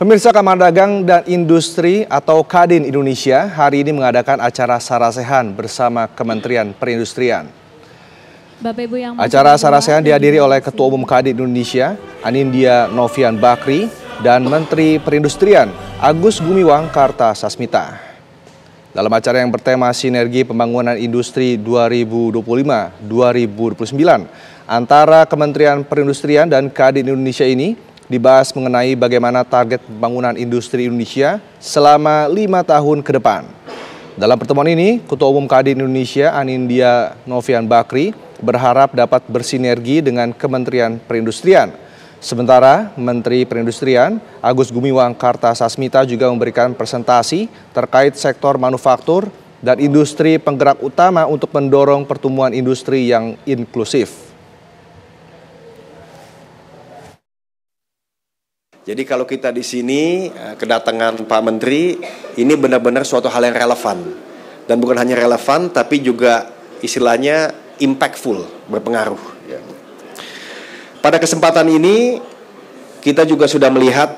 Pemirsa, Kamar Dagang dan Industri atau Kadin Indonesia hari ini mengadakan acara sarasehan bersama Kementerian Perindustrian. Acara sarasehan dihadiri oleh Ketua Umum Kadin Indonesia, Anindya Novian Bakri, dan Menteri Perindustrian, Agus Gumiwang Kartasasmita. Dalam acara yang bertema Sinergi Pembangunan Industri 2025-2029 antara Kementerian Perindustrian dan Kadin Indonesia ini dibahas mengenai bagaimana target pembangunan industri Indonesia selama 5 tahun ke depan. Dalam pertemuan ini, Ketua Umum Kadin Indonesia Anindya Novian Bakri berharap dapat bersinergi dengan Kementerian Perindustrian. Sementara Menteri Perindustrian Agus Gumiwang Kartasasmita juga memberikan presentasi terkait sektor manufaktur dan industri penggerak utama untuk mendorong pertumbuhan industri yang inklusif. Jadi kalau kita di sini kedatangan Pak Menteri ini benar-benar suatu hal yang relevan, dan bukan hanya relevan tapi juga istilahnya impactful, berpengaruh. Pada kesempatan ini kita juga sudah melihat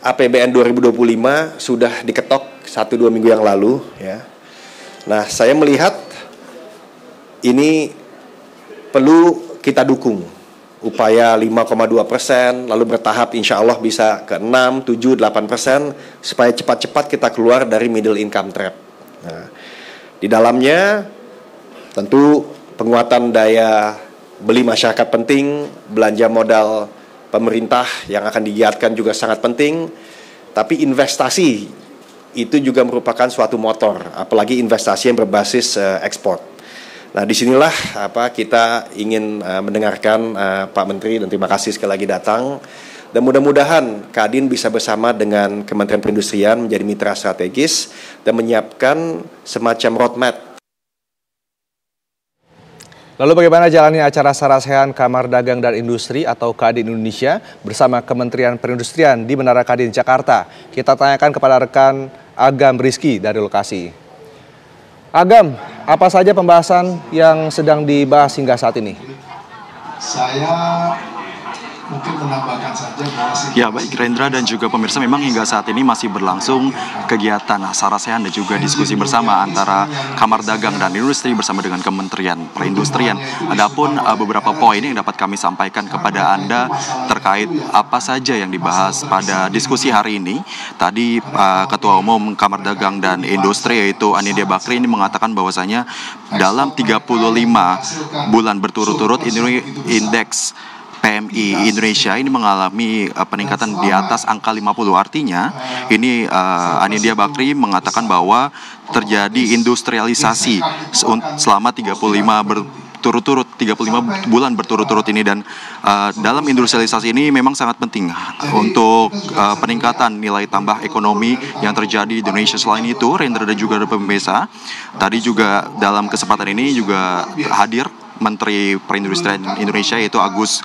APBN 2025 sudah diketok 1-2 minggu yang lalu. Nah, saya melihat ini perlu kita dukung. Upaya 5,2%, lalu bertahap insya Allah bisa ke 6, 7, 8%, supaya cepat-cepat kita keluar dari middle income trap. Nah, di dalamnya tentu penguatan daya beli masyarakat penting, belanja modal pemerintah yang akan digiatkan juga sangat penting, tapi investasi itu juga merupakan suatu motor, apalagi investasi yang berbasis ekspor. Nah, disinilah kita ingin mendengarkan Pak Menteri, dan terima kasih sekali lagi datang. Dan mudah-mudahan Kadin bisa bersama dengan Kementerian Perindustrian menjadi mitra strategis dan menyiapkan semacam roadmap. Lalu bagaimana jalannya acara sarasehan Kamar Dagang dan Industri atau Kadin Indonesia bersama Kementerian Perindustrian di Menara Kadin, Jakarta? Kita tanyakan kepada rekan Agam Rizky dari lokasi. Agam, apa saja pembahasan yang sedang dibahas hingga saat ini? Saya mungkin menambahkan saja bahwa ya, baik Rendra dan juga pemirsa, memang hingga saat ini masih berlangsung kegiatan sarasehan dan juga diskusi bersama antara Kamar Dagang dan Industri bersama dengan Kementerian Perindustrian. Adapun beberapa poin yang dapat kami sampaikan kepada Anda terkait apa saja yang dibahas pada diskusi hari ini. Tadi Ketua Umum Kamar Dagang dan Industri yaitu Anindya Bakri ini mengatakan bahwasanya dalam 35 bulan berturut-turut indeks PMI Indonesia ini mengalami peningkatan di atas angka 50. Artinya ini Anindya Bakri mengatakan bahwa terjadi industrialisasi selama 35 bulan berturut-turut ini, dan dalam industrialisasi ini memang sangat penting untuk peningkatan nilai tambah ekonomi yang terjadi di Indonesia. Selain itu, Rendra dan juga pemirsa, tadi juga dalam kesempatan ini juga hadir Menteri Perindustrian Indonesia yaitu Agus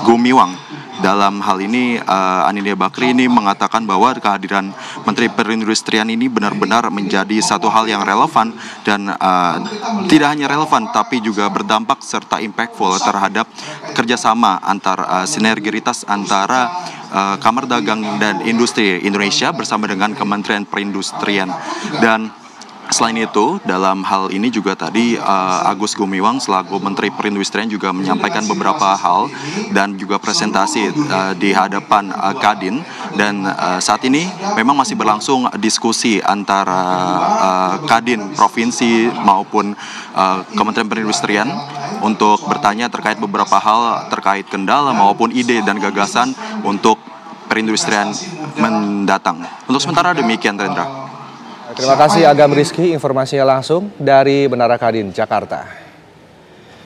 Gumiwang. Dalam hal ini Anindya Bakri ini mengatakan bahwa kehadiran Menteri Perindustrian ini benar-benar menjadi satu hal yang relevan dan tidak hanya relevan tapi juga berdampak serta impactful terhadap kerjasama sinergitas antara Kamar Dagang dan Industri Indonesia bersama dengan Kementerian Perindustrian. Dan selain itu, dalam hal ini juga tadi Agus Gumiwang selaku Menteri Perindustrian juga menyampaikan beberapa hal dan juga presentasi di hadapan Kadin. Dan saat ini memang masih berlangsung diskusi antara Kadin Provinsi maupun Kementerian Perindustrian untuk bertanya terkait beberapa hal terkait kendala maupun ide dan gagasan untuk perindustrian mendatang. Untuk sementara demikian, Rendra. Terima kasih Agam Rizky, informasinya langsung dari Menara Kadin, Jakarta.